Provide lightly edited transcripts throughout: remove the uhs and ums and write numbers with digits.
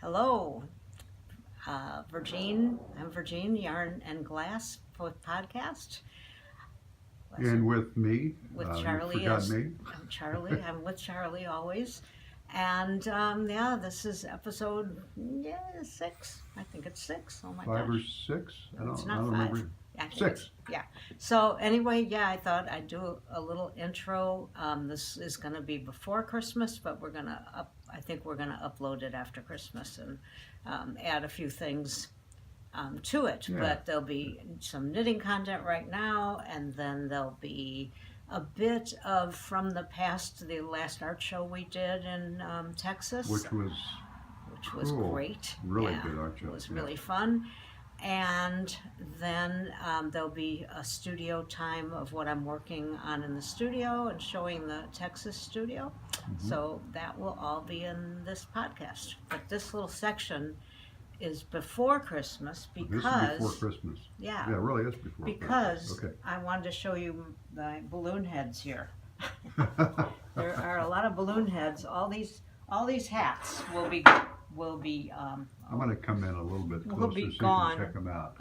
Hello, Virgin. I'm Virgin, Yarn and Glass podcast. And with me, With you Charlie. forgot me. I'm Charlie. I'm with Charlie always. And this is episode 6. I think it's 6. Oh my gosh. 5 or 6? It's I not don't 5. remember. Actually, 6. Yeah. So anyway, I thought I'd do a little intro. This is going to be before Christmas, but I think we're gonna upload it after Christmas and add a few things to it. Yeah. But there'll be some knitting content right now, and then there'll be a bit of from the past, the last art show we did in Texas, Which was cool. great. Really good art show. It was really fun. And then there'll be a studio time of what I'm working on in the studio and showing the Texas studio. Mm-hmm. So that will all be in this podcast. But this little section is before Christmas because... This is before Christmas. Yeah. Yeah, it really is before Because Christmas. Okay. I wanted to show you the balloon heads here. There are a lot of balloon heads. All these hats will be I'm going to come in a little bit will closer be so you gone, can check them out.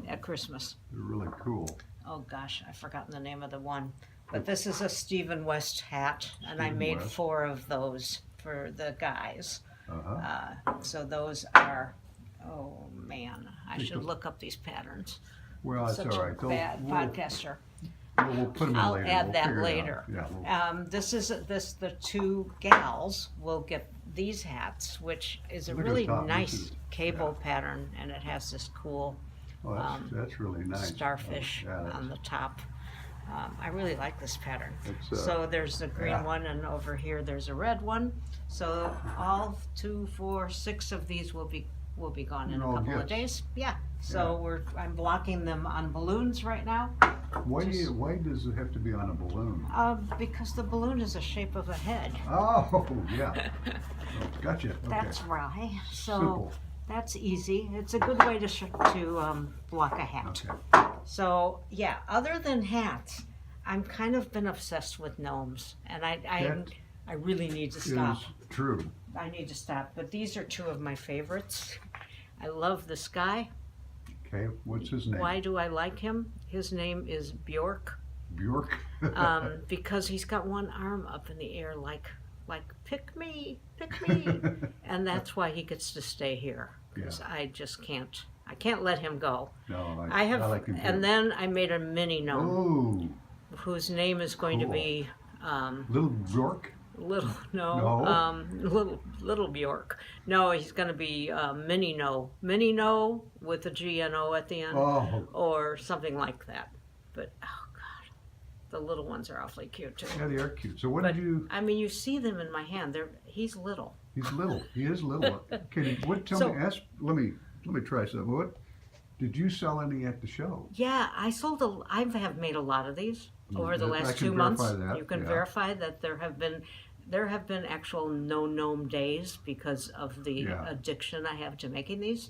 at Christmas. They're really cool. Oh gosh, I've forgotten the name of the one. But this is a Stephen West hat, and I Stephen made West. 4 of those for the guys. Uh-huh. So those are, oh man, I should look up these patterns. Well, that's Such all right. a bad podcaster. We'll put them in I'll later. add We'll that figure it later. out. Yeah, The 2 gals will get these hats, which is a Look at really the top. nice This is- cable pattern, and it has this cool that's really nice. starfish Yeah, on the top. I really like this pattern. It's, So there's the green yeah. one, and over here there's a red one. So all 2, 4, 6 of these will be gone in a All couple of gifts. days. Yeah. So I'm blocking them on balloons right now. Why does it have to be on a balloon? Because the balloon is the shape of a head. Oh, yeah. Oh, gotcha. Okay. That's why. So Simple. that's easy. It's a good way to block a hat. Okay. So yeah, other than hats, I'm kind of been obsessed with gnomes, and I really need to stop. Is true. I need to stop. But these are 2 of my favorites. I love this guy. Okay, what's his name? Why do I like him? His name is Bjork. Bjork? Because he's got one arm up in the air like pick me, and that's why he gets to stay here. Because I just can't. I can't let him go. No, I have, I like him too. and then I made a mini gnome Oh, whose name is going to cool. be little Bjork? little Bjork. No, he's going to be mini no with a GNO at the end, or something like that. But oh god, the little ones are awfully cute too. Yeah, they are cute. So what But, did you? I mean, you see them in my hand. He's little. He's little. He is little. Tell me. Let me try something. What did you sell any at the show? Yeah, I have made a lot of these over the I last can 2 months. verify that, You can yeah. verify that there have been actual no gnome days because of the addiction I have to making these.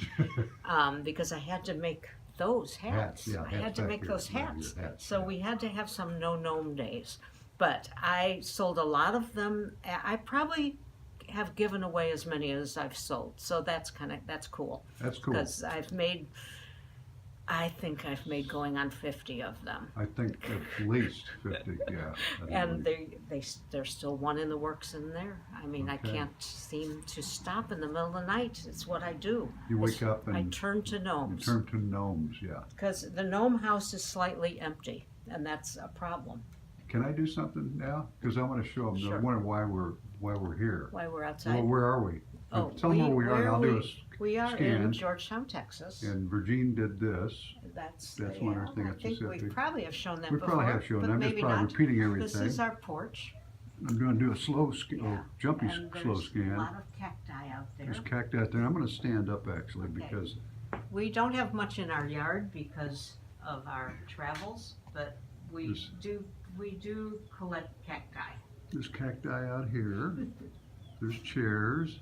Because I had to make those hats. Yeah, I had to back make here. those Yeah, hats. your hats, So yeah. we had to have some no gnome days. But I sold a lot of them. I probably have given away as many as I've sold. So that's cool. That's cool. Because I think I've made going on 50 of them. I think at least 50. Yeah. And there's still one in the works in there. I mean, I Okay. can't seem to stop in the middle of the night. It's what I do. You wake up and I turn to gnomes. turn to gnomes. Yeah. Because the gnome house is slightly empty, and that's a problem. Can I do something now? Because I want to show them. Sure. I wonder why we're here. Why we're outside. Well, where are we? Oh, Tell them where we are, and I'll do a We are scan. in Georgetown, Texas. And Virgin did this. That's one other thing I that's think we specific. probably have shown that We before. probably have shown but them. I'm just maybe probably not. repeating This everything. is our porch. I'm going to do a slow, jumpy And slow there's scan. a lot of cacti out there. There's cacti out there. I'm going to stand up actually Okay. because We don't have much in our yard because of our travels, but we This- do collect cacti. there's cacti out here. There's chairs.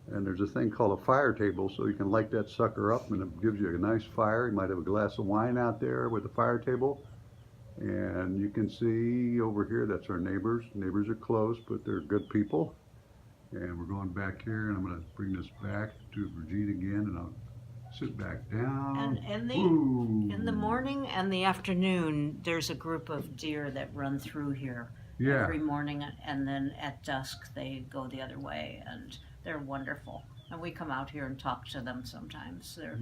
And there's a thing called a fire table, so you can light that sucker up and it gives you a nice fire. You might have a glass of wine out there with the fire table. And you can see over here, that's our neighbors. Neighbors are close, but they're good people. And we're going back here, and I'm going to bring this back to Brigitte again, and I'll sit back down. And Ooh. in the morning and the afternoon, there's a group of deer that run through here Yeah. every morning, and then at dusk they go the other way, and they're wonderful. And we come out here and talk to them sometimes. They're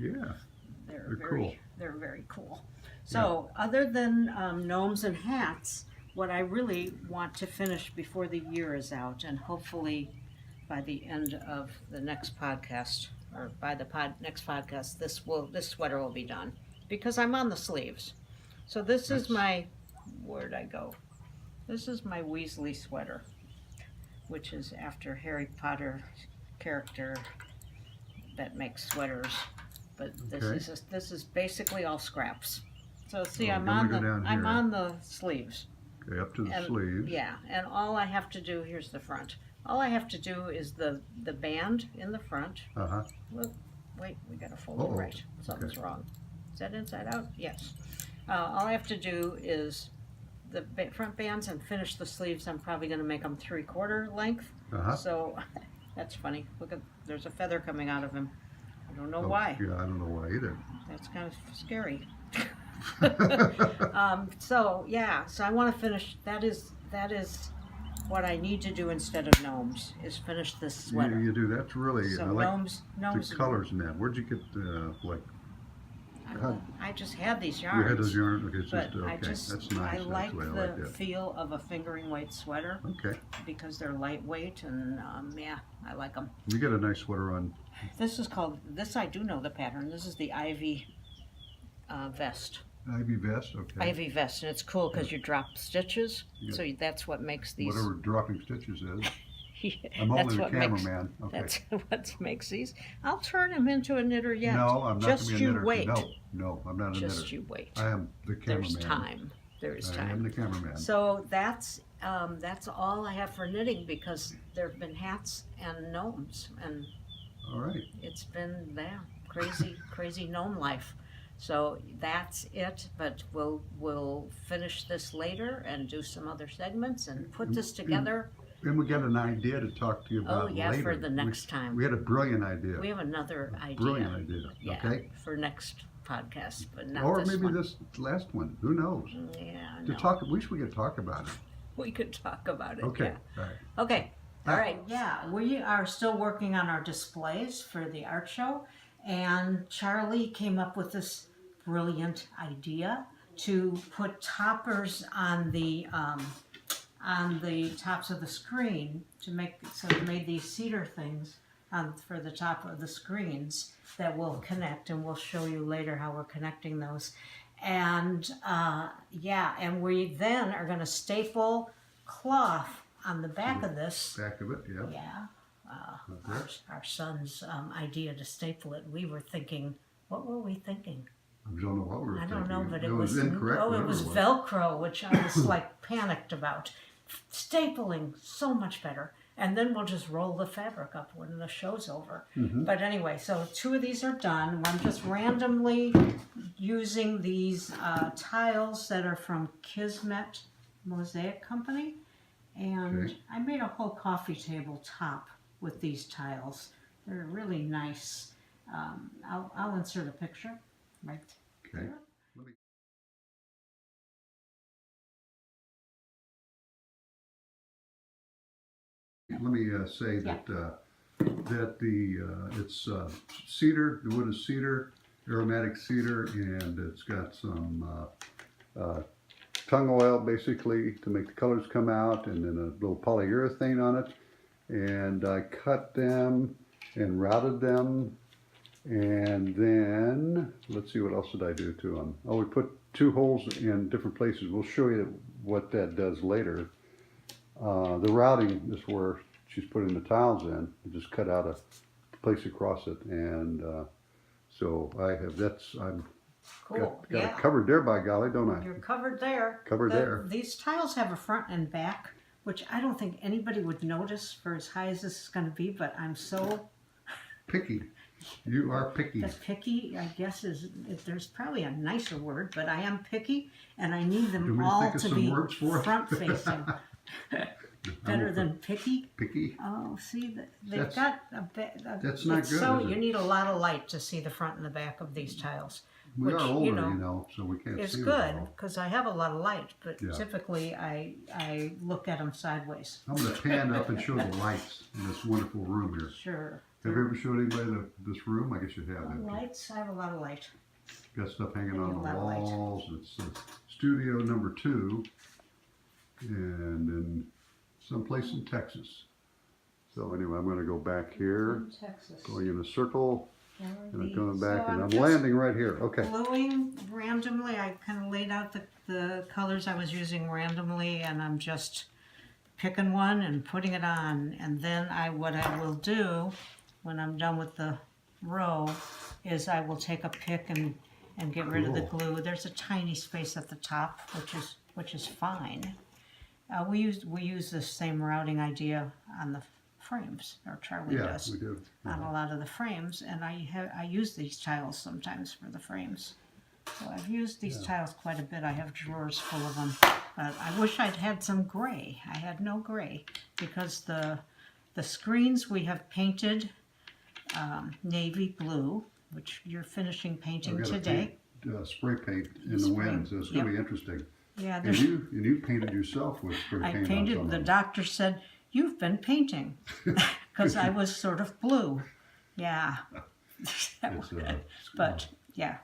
They're very cool. They're very cool. So other than gnomes and hats, what I really want to finish before the year is out, and hopefully by the end of the next podcast, or by the next podcast, this sweater will be done, because I'm on the sleeves. So this is my, where'd I go? This is my Weasley sweater, which is after Harry Potter character that makes sweaters. But this is basically all scraps. So see, I'm on the sleeves. Okay, up to the sleeves. Yeah, and all I have to do, here's the front. All I have to do is the band in the front. Wait, we gotta fold it right. Something's wrong. Is that inside out? Yes. All I have to do is the front bands and finish the sleeves. I'm probably gonna make them 3/4 length. So that's funny. Look at, there's a feather coming out of him. I don't know why. Yeah, I don't know why either. That's kind of scary. So I want to finish. That is what I need to do instead of gnomes, is finish this sweater. You do. That's really, So I like gnomes the colors in that. Where'd you get I just had these you yarns. had those yarns? Okay, it's But just, that's nice. I like actually. the I like that. feel of a fingering weight sweater. Okay. Because they're lightweight, and I like them. You got a nice sweater on. This is called, I do know the pattern. This is the Ivy vest. Ivy vest, okay. Ivy vest, and it's cool because you drop stitches, so that's what makes these. Whatever dropping stitches is. Yeah, I'm only the cameraman. Okay. That's what makes these. I'll turn him into a knitter yet. No, I'm not Just going to be a you knitter. wait. No, I'm not a knitter. Just you wait. I am the cameraman. There's time. There is time. I am the cameraman. So that's all I have for knitting, because there have been hats and gnomes, and all right. It's been crazy gnome life. So that's it, but we'll finish this later and do some other segments and put this together. And we got an idea to talk to you about later. For the next time. We had a brilliant idea. We have another idea. Brilliant idea, okay? For next podcast, but not or this maybe one. this last one, who knows? Yeah, We could talk about it. We could talk about it, Okay, yeah. all right. Okay, all right, yeah, we are still working on our displays for the art show, and Charlie came up with this brilliant idea to put toppers on the tops of the screen so we made these cedar things for the top of the screens that will connect, and we'll show you later how we're connecting those. And and we then are going to staple cloth on the back of this. Back of it, yeah. Yeah. Our son's idea to staple it. We were thinking, what were we thinking? I don't know what we were thinking. I don't know, but it was incorrect. Oh, it was Velcro, which I was like panicked about. Stapling, so much better. And then we'll just roll the fabric up when the show's over. But anyway, so 2 of these are done. I'm just randomly using these tiles that are from Kismet Mosaic Company. And I made a whole coffee table top with these tiles. They're really nice. I'll insert a picture right there. Let me say that it's cedar. The wood is cedar, aromatic cedar, and it's got some tung oil basically to make the colors come out, and then a little polyurethane on it. And I cut them and routed them, and then let's see, what else did I do to them? Oh, we put 2 holes in different places. We'll show you what that does later. The routing is where she's putting the tiles in. Just cut out a place across it, and so I'm Cool. got it covered there, by golly, don't I? You're covered there. There. These tiles have a front and back, which I don't think anybody would notice for as high as this is going to be, but I'm so picky. You are picky. Picky, I guess, there's probably a nicer word, but I am picky, and I need them Do we all think of to some be words for it? front facing. Better than picky? Picky? Oh, see, they've That's- got a bit. that's not it's good, So is it? you need a lot of light to see the front and the back of these tiles. We which, are older, you know, so we can't It's see good them all. because I have a lot of light, but Yeah. typically I look at them sideways. I'm going to pan up and show the lights in this wonderful room here. Sure. Have you ever showed anybody this room? I guess you have. haven't you? Lights. I have a lot of light. Got stuff hanging A on the lot of light. walls. It's studio number 2, and in someplace in Texas. So anyway, I'm going to go back here, In Texas. going in a circle, and I'm coming back, So and I'm just landing right here. Okay. Gluing randomly. I kind of laid out the colors I was using randomly, and I'm just picking one and putting it on. And then what I will do when I'm done with the row is I will take a pick and get rid of the Cool. glue. There's a tiny space at the top, which is fine. We use the same routing idea on the frames, or Charlie Yeah, does we do. on a lot of the frames, and I use these tiles sometimes for the frames. So I've used these tiles quite a bit. I have drawers full of them, but I wish I'd had some gray. I had no gray because the screens we have painted navy blue, which you're finishing painting I've got today. spray paint in the wind, so it's going to be interesting. Yeah, And there's. you painted yourself with spray I paint on painted. some The of them. doctor said you've been painting because I was sort of blue. Yeah. It's, But yeah,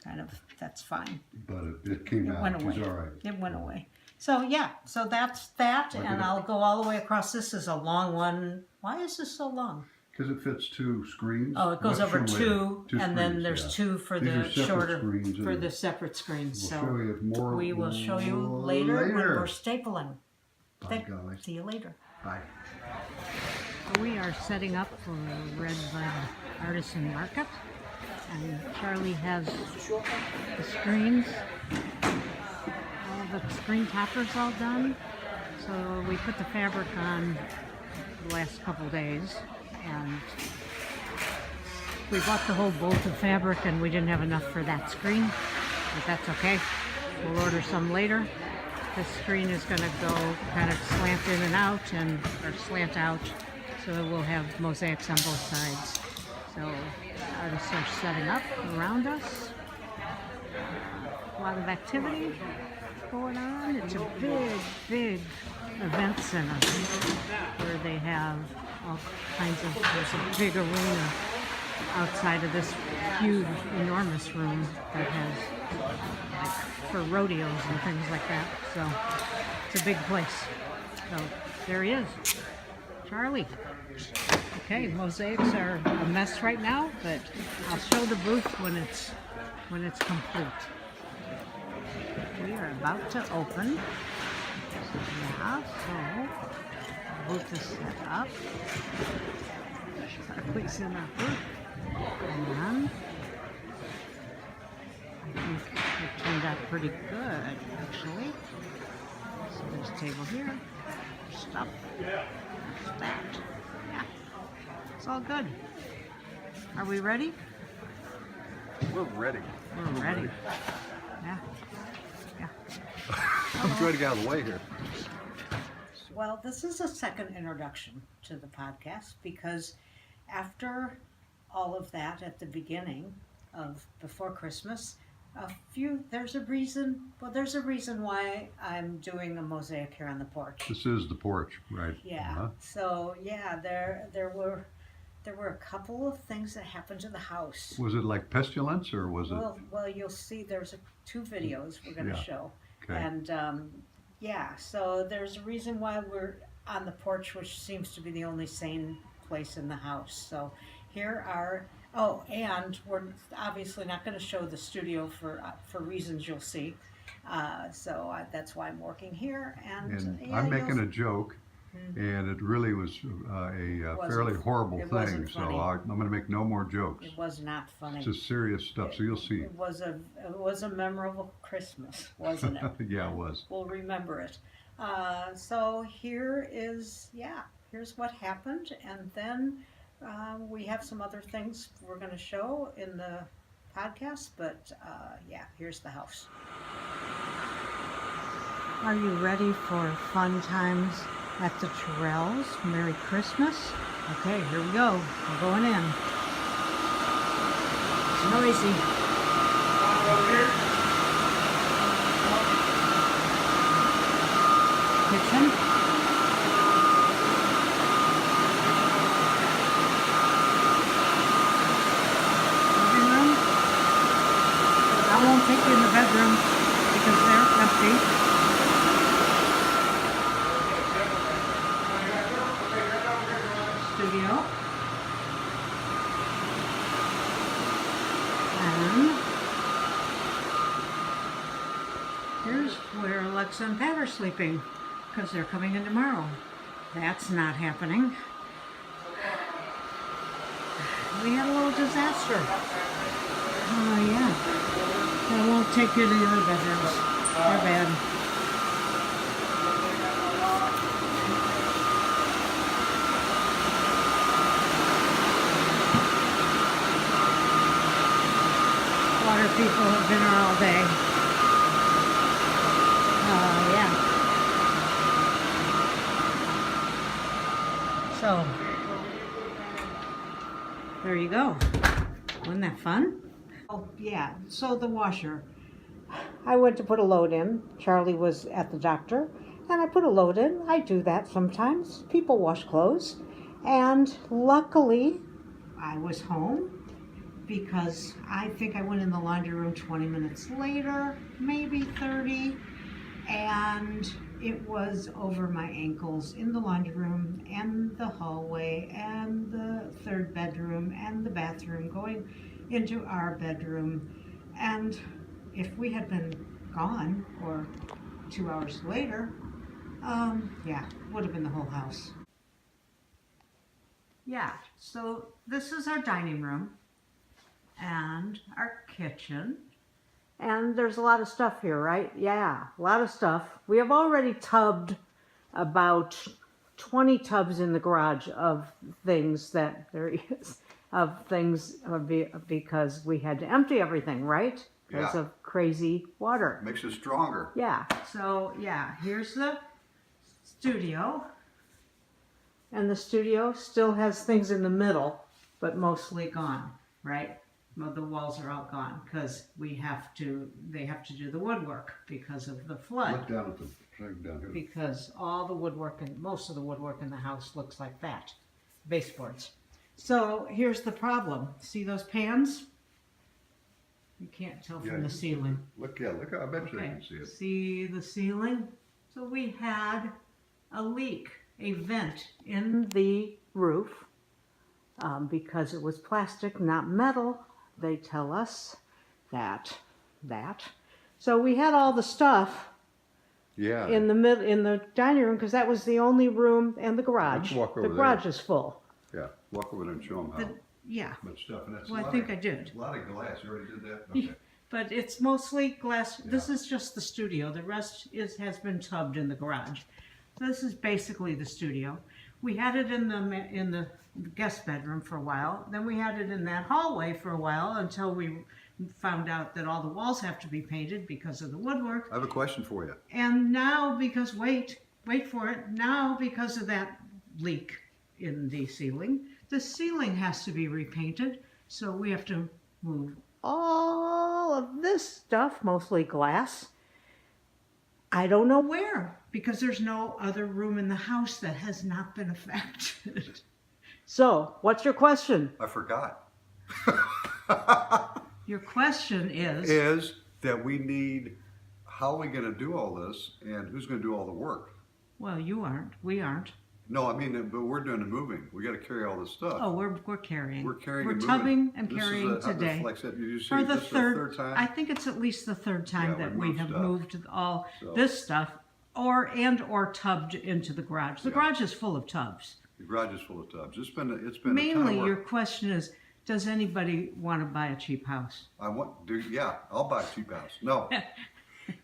kind of, that's fine. but it came It out, went which away. is all right. It went away. So yeah, so that's that, Like and it- I'll go all the way across. This is a long one. Why is this so long? Because it fits 2 screens. Oh, it goes left over and two, right. and then screens, there's yeah. 2 for These are the separate shorter, screens, for and the separate screens. We'll So show you more we will show you later when we're stapling. By golly. See you later. Bye. We are setting up for Red Bud Artisan Market, and Charlie has the screens, all the screen toppers all done. So we put the fabric on the last couple days, and we bought the whole bolt of fabric, and we didn't have enough for that screen, but that's okay. We'll order some later. This screen is going to go kind of slant in and out, or slant out, so we'll have mosaics on both sides. So artists are setting up around us. A lot of activity going on. It's a big event center where they have all kinds of, there's a big arena outside of this huge, enormous room that has, like, for rodeos and things like that. So it's a big place. So there he is, Charlie. Okay, mosaics are a mess right now, but I'll show the booth when it's complete. We are about to open. Yeah, so the booth is set up. Charlie's in our booth. And I think it turned out pretty good, actually. So there's a table here. Stuff. There's that. Yeah. It's all good. Are we ready? We're ready. We're ready. Yeah. Yeah. I'm trying to get out of the way here. Well, this is a second introduction to the podcast because after all of that at the beginning of before Christmas, there's a reason why I'm doing a mosaic here on the porch. This is the porch, right? Yeah. Uh-huh. So yeah, there were a couple of things that happened to the house. Was it like pestilence, or was it? Well, you'll see. There's 2 videos we're going to Yeah. show, Okay. and yeah. So there's a reason why we're on the porch, which seems to be the only sane place in the house. So here are. Oh, and we're obviously not going to show the studio for reasons you'll see. So that's why I'm working here, and yeah, I'm making a joke, and it really was a fairly horrible it thing. wasn't So funny. I'm going to make no more jokes. It was not funny. It's just serious stuff. So you'll see. It was a memorable Christmas, wasn't it? Yeah, it was. We'll remember it. So here's what happened, and then we have some other things we're going to show in the podcast, but yeah, here's the house. Are you ready for fun times at the Terrells. Merry Christmas. Okay, here we go. We're going in. It's noisy. Kitchen. Living room. I won't take you in the bedroom because they're empty. Studio. And here's where Alexa and Pat are sleeping because they're coming in tomorrow. That's not happening. We had a little disaster. Oh yeah. I won't take you to the other bedrooms. They're bad. Water people have been here all day. Yeah. So, there you go. Wasn't that fun? Oh, yeah. So the washer. I went to put a load in. Charlie was at the doctor, and I put a load in. I do that sometimes. People wash clothes. And luckily, I was home because I think I went in the laundry room 20 minutes later, maybe 30, and it was over my ankles in the laundry room and the hallway and the third bedroom and the bathroom going into our bedroom. And if we had been gone or 2 hours later, yeah, would have been the whole house. Yeah, so this is our dining room and our kitchen. And there's a lot of stuff here, right? Yeah, a lot of stuff. We have already tubbed about 20 tubs in the garage of things that there is, because we had to empty everything, right? Because of crazy water. Makes it stronger. Yeah, so yeah, here's the studio. And the studio still has things in the middle, but mostly gone, right? Well, the walls are all gone because they have to do the woodwork because of the flood. Look down at the thing down here. Because all the woodwork and most of the woodwork in the house looks like that, baseboards. So here's the problem. See those pans? You can't tell from the ceiling. Look, I bet you can see it. See the ceiling? So we had a leak, a vent in the roof because it was plastic, not metal. They tell us that. So we had all the stuff in the dining room because that was the only room, and the garage. Let's walk over the garage is full. Yeah, walk over there and show them how. Yeah. Much stuff, and that's Well, I think I did. A lot of glass. You already did that. Okay. But it's mostly glass. Yeah. This is just the studio. The rest has been tubbed in the garage. So this is basically the studio. We had it in the guest bedroom for a while. Then we had it in that hallway for a while until we found out that all the walls have to be painted because of the woodwork. I have a question for you. And now because, wait for it, now because of that leak in the ceiling has to be repainted. So we have to move all of this stuff, mostly glass. I don't know where, because there's no other room in the house that has not been affected. So, what's your question? I forgot. Your question is? Is that we need, how are we going to do all this, and who's going to do all the work? Well, you aren't. We aren't. No, I mean, but we're doing the moving. We got to carry all this stuff. Oh, we're carrying. We're carrying. We're and tubbing moving. and This carrying is today. Like I said, you see, For the this is third time. I think it's at least the third time Yeah, that we we moved have stuff. moved all So- this stuff, or tubbed into the garage. The Yeah. garage is full of tubs. The garage is full of tubs. It's been a ton Mainly, of your work. question is, does anybody want to buy a cheap house? I'll buy a cheap house. No,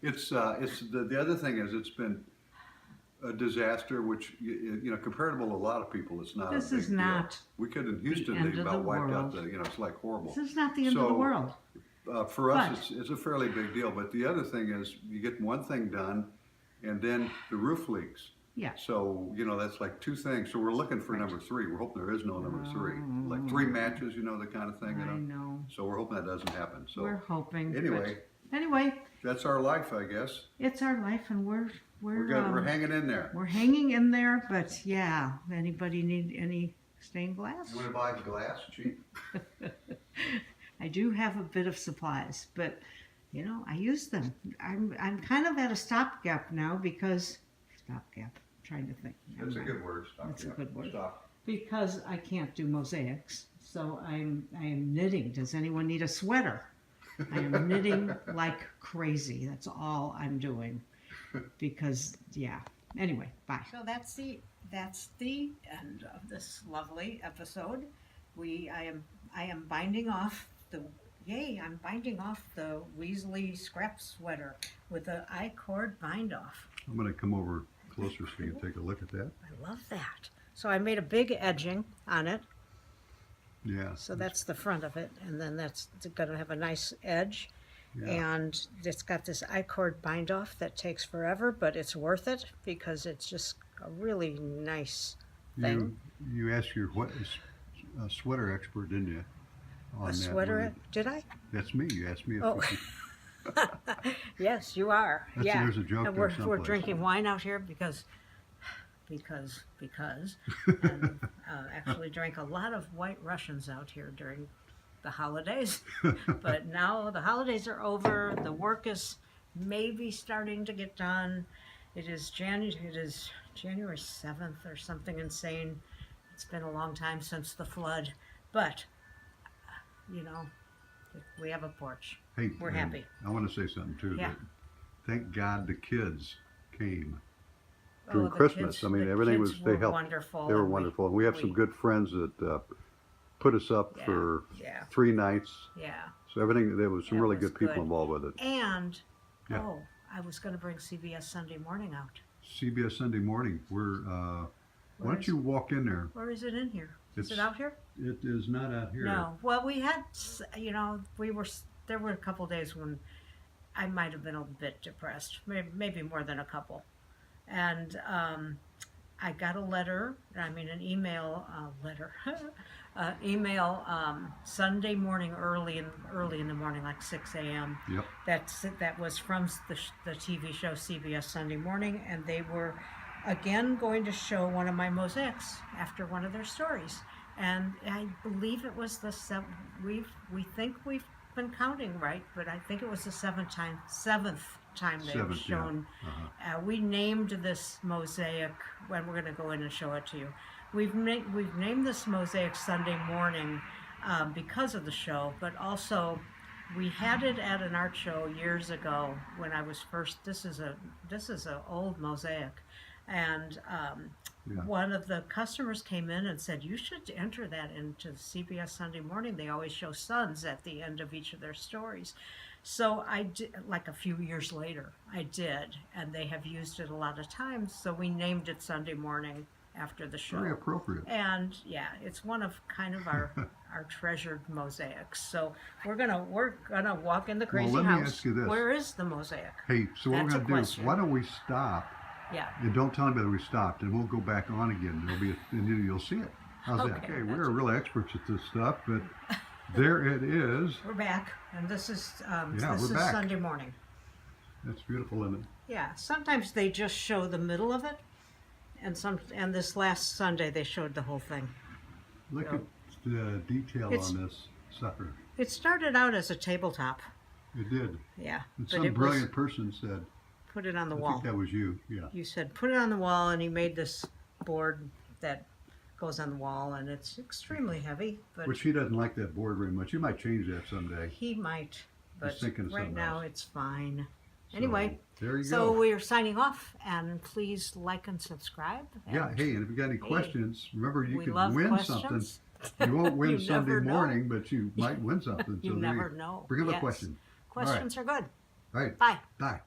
it's the other thing is it's been a disaster, which comparable to a lot of people, it's not. This a big is not deal. We could in Houston end they of about the wiped out world. it's like horrible. This is not the end of the So, world. For us, But- it's a fairly big deal. But the other thing is, you get one thing done, and then the roof leaks. Yeah. So, you know, that's like two things. So we're looking for number three. We're hoping there is no number three. Like 3 matches, you know, the kind of thing, you I know. know. So we're hoping that doesn't happen. So We're hoping. anyway, but anyway, that's our life, I guess. it's our life, and we're Good. We're hanging in there. We're hanging in there, but yeah. Anybody need any stained glass? You want to buy glass cheap? I do have a bit of supplies, but you know, I use them. I'm kind of at a stopgap now because stopgap. Trying to think. That's a good word. Stop. That's a good word. Stop. Because I can't do mosaics, so I am knitting. Does anyone need a sweater? I am knitting like crazy. That's all I'm doing. Because yeah. Anyway, bye. So that's the end of this lovely episode. I am binding off the I'm binding off the Weasley scrap sweater with the I-cord bind off. I'm going to come over closer so you can take a look at that. I love that. So I made a big edging on it. Yeah. So that's the front of it, and then that's going to have a nice edge. Yeah. And it's got this I-cord bind off that takes forever, but it's worth it because it's just a really nice thing. You asked your sweater expert, didn't you? On A that sweater? one. Did I? That's me. You asked me. Oh. Yes, you are. Yeah. There's a joke And there we're someplace. drinking wine out here because and, actually drank a lot of White Russians out here during the holidays. But now the holidays are over. The work is maybe starting to get done. It is January 7th or something insane. It's been a long time since the flood, but you know, we have a porch. Hey, We're happy. I want to say something too. Yeah. That thank God the kids came Oh, during the Christmas. kids- I mean, the everything kids was were they helped. wonderful. They were and wonderful, and we have some we- good friends that put us up Yeah, for yeah. 3 nights. Yeah. So everything there was some It really was good people good. involved with it. And Yeah. oh, I was going to bring CBS Sunday Morning out. CBS Sunday Morning. Why Where don't is you walk in there? Where is it in here? Is it It's- out here? It is not out here. No. Well, we had, you know, there were a couple days when I might have been a bit depressed, maybe more than a couple. And I got an email Sunday morning, early in the morning, like 6 a.m. Yep. That was from the TV show CBS Sunday Morning, and they were again going to show one of my mosaics after one of their stories. And I believe it was the we think we've been counting right, but I think it was the seventh time they've Seventh, yeah. shown. Uh-huh. We named this mosaic when we're going to go in and show it to you. We've named this mosaic Sunday Morning because of the show, but also we had it at an art show years ago when I was first. This is a old mosaic, and one of the customers came in and said, "You should enter that into CBS Sunday Morning. They always show suns at the end of each of their stories." So I did, like a few years later, I did, and they have used it a lot of times. So we named it Sunday Morning after the show. Very appropriate. And yeah, it's one of kind of our treasured mosaics. So we're gonna walk in the crazy let me house. ask you this. Where is the mosaic? Hey, so what That's we're a going to do is, question. why don't we stop Yeah. and don't tell anybody we stopped, and we'll go back on again. There'll be and you'll see it. How's that? Okay, Okay, that's we're really experts at this stuff, but there it is. We're back, and this is we're back. Sunday Morning. That's beautiful, isn't it? Yeah. Sometimes they just show the middle of it, and this last Sunday they showed the whole thing. Look Yeah. at the detail It's- on this sucker. It started out as a tabletop. It did. Yeah. And But some it brilliant was person said, put it on the I wall. think that was you. Yeah. You said put it on the wall, and he made this board that goes on the wall, and it's extremely heavy, but Which he doesn't like that board very much. You might change that someday. he might. But thinking of right something now else. it's fine. So, Anyway, there you so go. we are signing off, and please like and subscribe. Yeah, and hey, and if you got any questions, remember you we could love win questions. something. You won't win You Sunday never know. morning, but you might win something. You So there never know. Bring up a Yes. question. Questions are good. All right. Bye. Bye.